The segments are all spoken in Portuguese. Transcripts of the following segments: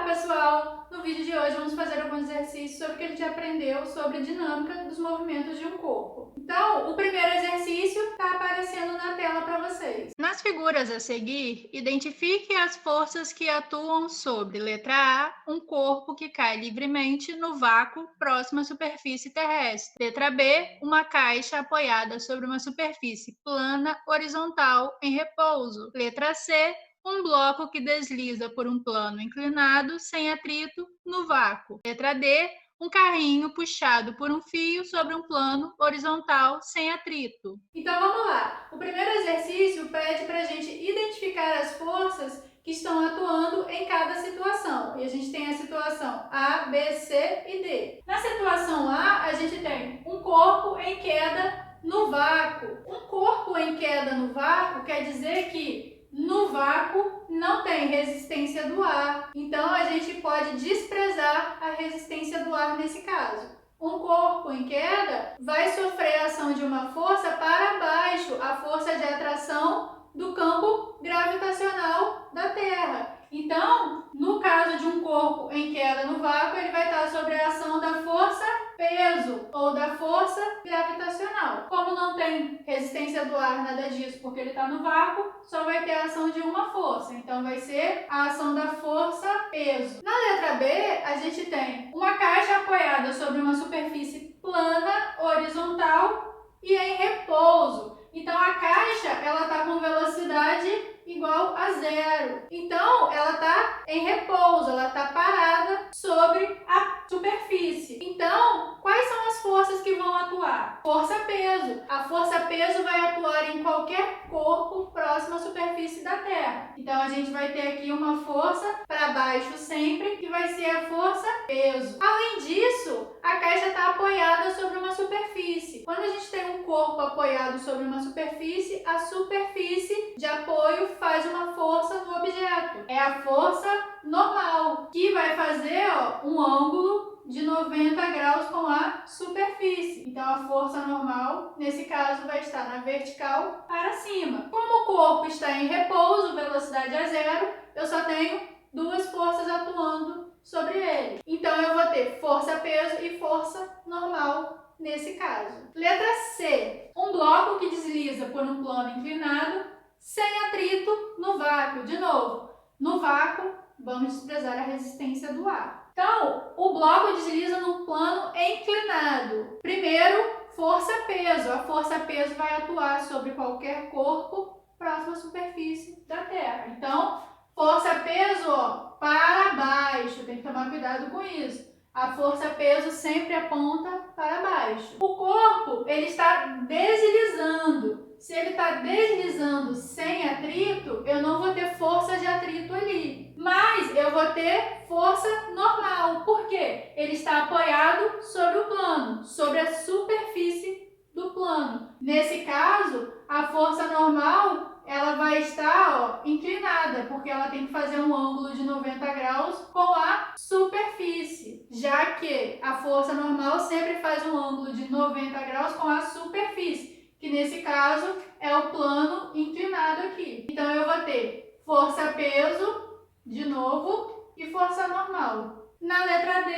pessoal! No vídeo de hoje vamos fazer alguns exercícios sobre o que a gente aprendeu sobre dinâmica dos movimentos de um corpo. Então, o primeiro exercício está aparecendo na tela para vocês. Nas figuras a seguir, identifique as forças que atuam sobre, letra A, um corpo que cai livremente no vácuo próximo à superfície terrestre. Letra B, uma caixa apoiada sobre uma superfície plana horizontal em repouso. Letra C, um bloco que desliza por um plano inclinado, sem atrito, no vácuo. Letra D, um carrinho puxado por um fio sobre um plano horizontal, sem atrito. Então vamos lá. O primeiro exercício pede para a gente identificar as forças que estão atuando em cada situação. E a gente tem a situação A, B, C e D. Na situação A, a gente tem um corpo em queda no vácuo. Um corpo em queda no vácuo quer dizer que no vácuo não tem resistência do ar, então a gente pode desprezar a resistência do ar nesse caso. Um corpo em queda vai sofrer a ação de uma força para baixo, a força de atração do campo gravitacional da Terra. Então, no caso de um corpo em queda no vácuo, ele vai estar sob a ação da força peso ou da força gravitacional. Como não tem resistência do ar, nada disso, porque ele está no vácuo, só vai ter a ação de uma força. Então, vai ser a ação da força peso. Na letra B, a gente tem uma caixa apoiada sobre uma superfície plana, horizontal e em repouso. Então, a caixa ela está com velocidade igual a zero. Então, ela está em repouso, ela está parada sobre a superfície. Então, quais são as forças que vão atuar? Força-peso. A força-peso vai atuar em qualquer corpo próximo à superfície da Terra. Então, a gente vai ter aqui uma força para baixo sempre, que vai ser a força-peso. Além disso, a caixa está apoiada sobre uma superfície. Quando a gente tem um corpo apoiado sobre uma superfície, a superfície de apoio faz uma força no objeto. É a força normal, que vai fazer um ângulo de 90 graus com a superfície. Então, a força normal, nesse caso, vai estar na vertical para cima. Como o corpo está em repouso, velocidade a zero, eu só tenho duas forças atuando sobre ele. Então, eu vou ter força-peso e força normal nesse caso. Letra C. Um bloco que desliza por um plano inclinado, sem atrito no vácuo. De novo, no vácuo, vamos desprezar a resistência do ar. Então, o bloco desliza no plano inclinado. Primeiro, força-peso. A força-peso vai atuar sobre qualquer corpo próximo à superfície da Terra. Então, força-peso para baixo. Tem que tomar cuidado com isso. A força-peso sempre aponta para baixo. O corpo ele está deslizando. Se ele está deslizando sem atrito, eu não vou ter força de atrito ali. Mas eu vou ter força normal. Por quê? Ele está apoiado sobre o plano, sobre a superfície do plano. Nesse caso, a força normal ela vai estar inclinada, porque ela tem que fazer um ângulo de 90 graus com a superfície, já que a força normal sempre faz um ângulo de 90 graus com a superfície, que nesse caso é o plano inclinado aqui. Então, eu vou ter força-peso, de novo, e força normal. Na letra D,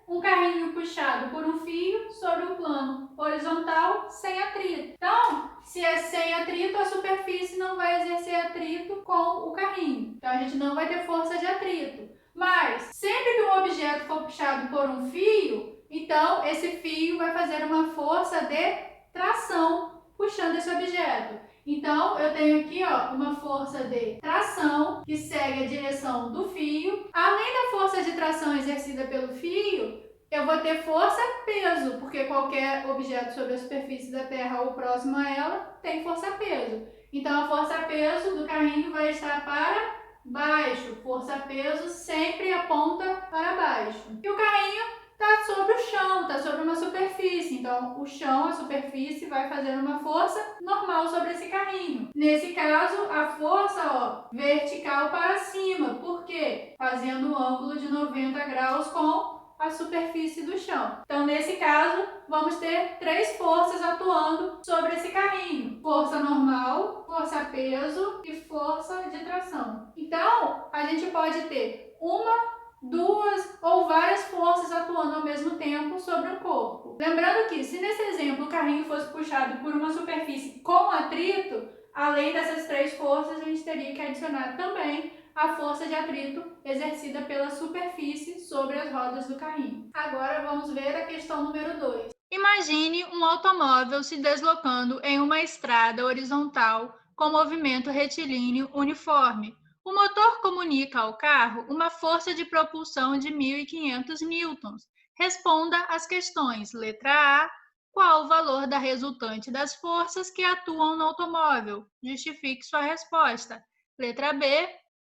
um carrinho puxado por um fio sobre o plano horizontal sem atrito. Então, se é sem atrito, a superfície não vai exercer atrito com o carrinho. Então, a gente não vai ter força de atrito. Mas, sempre que um objeto for puxado por um fio, então esse fio vai fazer uma força de tração puxando esse objeto. Então, eu tenho aqui uma força de tração que segue a direção do fio. Além da força de tração exercida pelo fio, eu vou ter força-peso, porque qualquer objeto sobre a superfície da Terra ou próximo a ela tem força-peso. Então, a força-peso do carrinho vai estar para baixo. Força-peso sempre aponta para baixo. E o carrinho está sobre o chão, está sobre uma superfície. Então, o chão, a superfície, vai fazer uma força normal sobre esse carrinho. Nesse caso, a força vertical para cima. Por quê? Fazendo um ângulo de 90 graus com a superfície do chão. Então, nesse caso, vamos ter três forças atuando sobre esse carrinho. Força normal, força-peso e força de tração. Então, a gente pode ter uma duas ou várias forças atuando ao mesmo tempo sobre um corpo. Lembrando que, se nesse exemplo o carrinho fosse puxado por uma superfície com atrito, além dessas três forças, a gente teria que adicionar também a força de atrito exercida pela superfície sobre as rodas do carrinho. Agora vamos ver a questão número 2. Imagine um automóvel se deslocando em uma estrada horizontal com movimento retilíneo uniforme. O motor comunica ao carro uma força de propulsão de 1.500 newtons. Responda às questões. Letra A. Qual o valor da resultante das forças que atuam no automóvel? Justifique sua resposta. Letra B.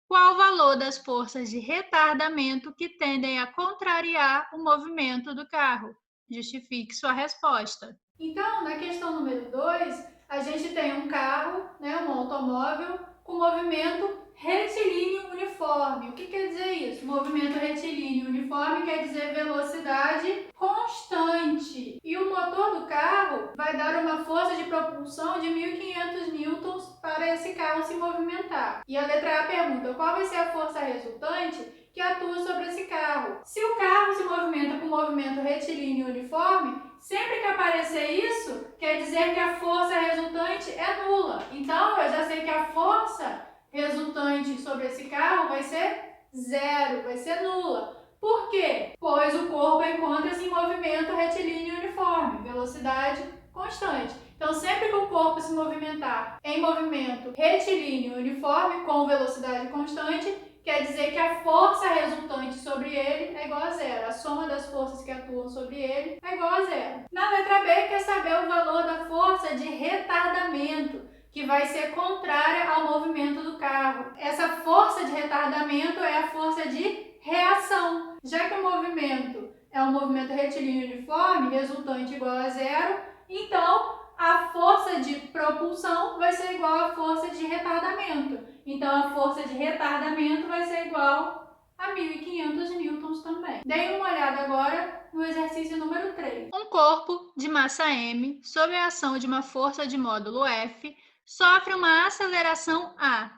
Qual o valor das forças de retardamento que tendem a contrariar o movimento do carro? Justifique sua resposta. Então, na questão número 2, a gente tem um carro, um automóvel, com movimento retilíneo uniforme. O que quer dizer isso? Movimento retilíneo uniforme quer dizer velocidade constante. E o motor do carro vai dar uma força de propulsão de 1.500 newtons para esse carro se movimentar. E a letra A pergunta: qual vai ser a força resultante que atua sobre esse carro? Se o carro se movimenta com movimento retilíneo uniforme, sempre que aparecer isso, quer dizer que a força resultante é nula. Então, eu já sei que a força resultante sobre esse carro vai ser zero, vai ser nula. Por quê? Pois o corpo encontra-se em movimento retilíneo uniforme, velocidade constante. Então, sempre que o corpo se movimentar em movimento retilíneo uniforme com velocidade constante, quer dizer que a força resultante sobre ele é igual a zero. A soma das forças que atuam sobre ele é igual a zero. Na letra B, quer saber o valor da força de retardamento, que vai ser contrária ao movimento do carro. Essa força de retardamento é a força de reação. Já que o movimento é um movimento retilíneo uniforme, resultante igual a zero, então a força de propulsão vai ser igual à força de retardamento. Então, a força de retardamento vai ser igual a 1.500 newtons também. Dê uma olhada agora no exercício número 3. Um corpo de massa m, sob a ação de uma força de módulo F, sofre uma aceleração A.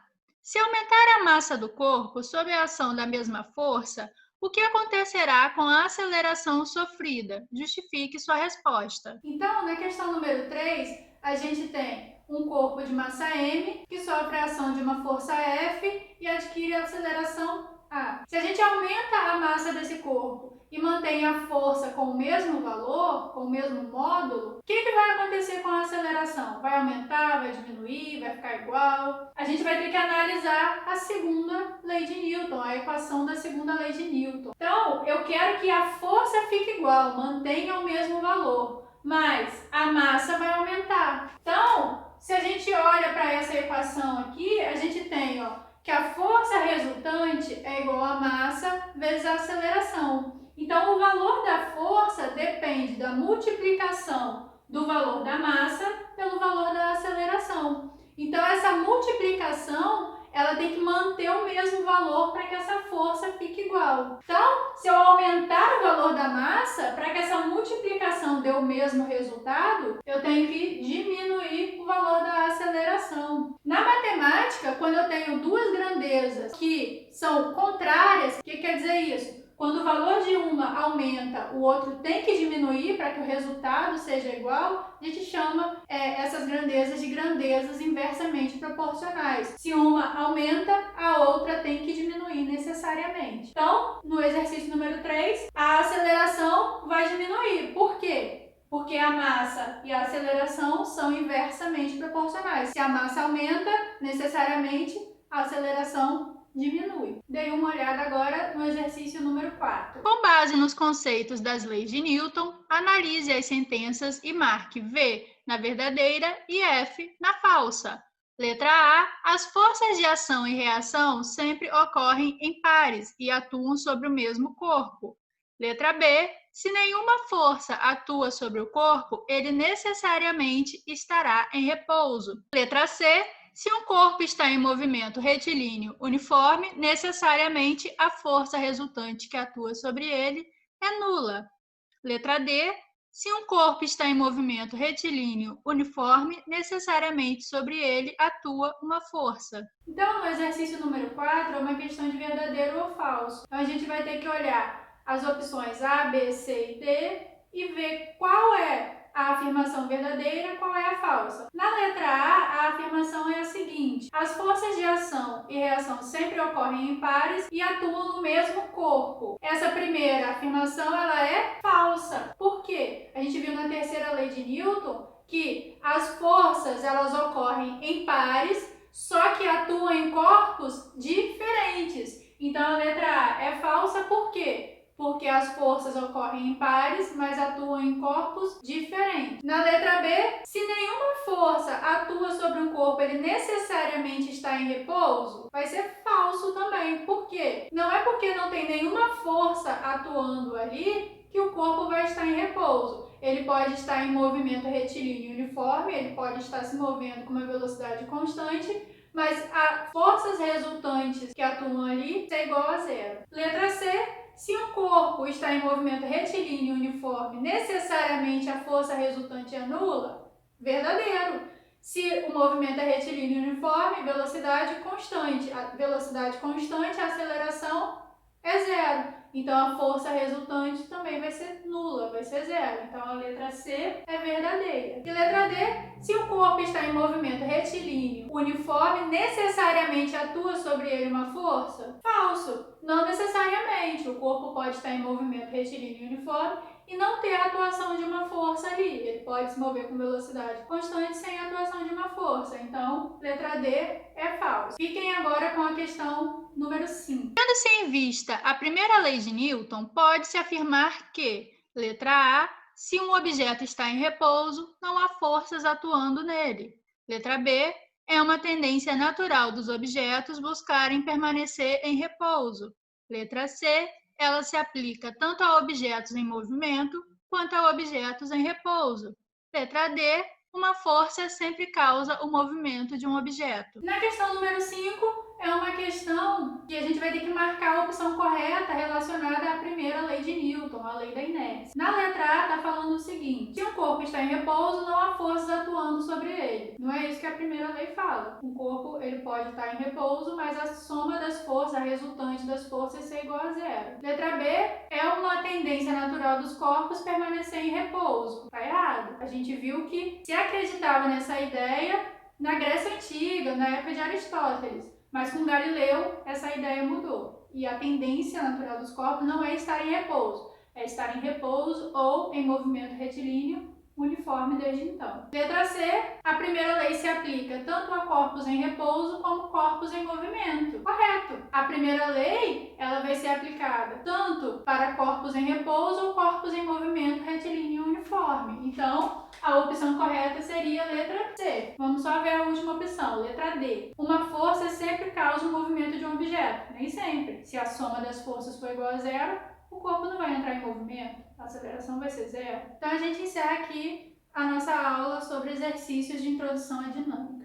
Se aumentar a massa do corpo sob a ação da mesma força, o que acontecerá com a aceleração sofrida? Justifique sua resposta. Então, na questão número 3, a gente tem um corpo de massa m que sofre a ação de uma força F e adquire a aceleração A. Se a gente aumenta a massa desse corpo e mantém a força com o mesmo valor, com o mesmo módulo, o que vai acontecer com a aceleração? Vai aumentar, vai diminuir, vai ficar igual? A gente vai ter que analisar a segunda lei de Newton, a equação da segunda lei de Newton. Então, eu quero que a força fique igual, mantenha o mesmo valor, mas a massa vai aumentar. Então, se a gente olha para essa equação aqui, a gente tem que a força resultante é igual a massa vezes a aceleração. Então, o valor da força depende da multiplicação do valor da massa pelo valor da aceleração. Então, essa multiplicação ela tem que manter o mesmo valor para que essa força fique igual. Então, se eu aumentar o valor da massa, para que essa multiplicação dê o mesmo resultado, eu tenho que diminuir o valor da aceleração. Na matemática, quando eu tenho duas grandezas que são contrárias, o que quer dizer isso? Quando o valor de uma aumenta, o outro tem que diminuir para que o resultado seja igual, a gente chama essas grandezas de grandezas inversamente proporcionais. Se uma aumenta, a outra tem que diminuir necessariamente. Então, no exercício número 3, a aceleração vai diminuir. Por quê? Porque a massa e a aceleração são inversamente proporcionais. Se a massa aumenta, necessariamente a aceleração diminui. Dei uma olhada agora no exercício número 4. Com base nos conceitos das leis de Newton, analise as sentenças e marque V na verdadeira e F na falsa. Letra A. As forças de ação e reação sempre ocorrem em pares e atuam sobre o mesmo corpo. Letra B. Se nenhuma força atua sobre o corpo, ele necessariamente estará em repouso. Letra C. Se um corpo está em movimento retilíneo uniforme, necessariamente a força resultante que atua sobre ele é nula. Letra D. Se um corpo está em movimento retilíneo uniforme, necessariamente sobre ele atua uma força. Então, no exercício número 4, é uma questão de verdadeiro ou falso. Então, a gente vai ter que olhar as opções A, B, C e D e ver qual é a afirmação verdadeira e qual é a falsa. Na letra A afirmação é a seguinte: as forças de ação e reação sempre ocorrem em pares e atuam no mesmo corpo. Essa primeira afirmação ela é falsa. Por quê? A gente viu na terceira lei de Newton que as forças elas ocorrem em pares, só que atuam em corpos diferentes. Então a letra A é falsa por quê? Porque as forças ocorrem em pares, mas atuam em corpos diferentes. Na letra B, se nenhuma força atua sobre um corpo, ele necessariamente está em repouso, vai ser falso também. Por quê? Não é porque não tem nenhuma força atuando ali que o corpo vai estar em repouso. Ele pode estar em movimento retilíneo uniforme, ele pode estar se movendo com uma velocidade constante, mas as forças resultantes que atuam ali é igual a zero. Letra C, se um corpo está em movimento retilíneo uniforme, necessariamente a força resultante é nula? Verdadeiro. Se o movimento é retilíneo uniforme, velocidade constante. A velocidade constante, a aceleração é zero. Então, a força resultante também vai ser nula, vai ser zero. Então, a letra C é verdadeira. E letra D, se o corpo está em movimento retilíneo uniforme, necessariamente atua sobre ele uma força? Falso. Não necessariamente. O corpo pode estar em movimento retilíneo uniforme e não ter a atuação de uma força ali. Ele pode se mover com velocidade constante sem a atuação de uma força. Então, letra D é falso. Fiquem agora com a questão número 5. Tendo-se em vista a primeira lei de Newton, pode-se afirmar que, letra A, se um objeto está em repouso, não há forças atuando nele. Letra B, é uma tendência natural dos objetos buscarem permanecer em repouso. Letra C, ela se aplica tanto a objetos em movimento quanto a objetos em repouso. Letra D, uma força sempre causa o movimento de um objeto. Na questão número 5, é uma questão que a gente vai ter que marcar a opção correta relacionada à primeira lei de Newton, a lei da inércia. Na letra A está falando o seguinte: se um corpo está em repouso, não há forças atuando sobre ele. Não é isso que a primeira lei fala. O corpo ele pode estar em repouso, mas a soma das forças, a resultante das forças é igual a zero. Letra B, é uma tendência natural dos corpos permanecer em repouso. Está errado. A gente viu que se acreditava nessa ideia na Grécia Antiga, na época de Aristóteles. Mas com Galileu, essa ideia mudou. E a tendência natural dos corpos não é estar em repouso, é estar em repouso ou em movimento retilíneo uniforme desde então. Letra C, a primeira lei se aplica tanto a corpos em repouso como corpos em movimento. Correto. A primeira lei, ela vai ser aplicada tanto para corpos em repouso ou corpos em movimento retilíneo uniforme. Então, a opção correta seria a letra C. Vamos só ver a última opção, letra D. Uma força sempre causa o movimento de um objeto. Nem sempre. Se a soma das forças for igual a zero, o corpo não vai entrar em movimento, a aceleração vai ser zero. Então a gente encerra aqui a nossa aula sobre exercícios de introdução à dinâmica.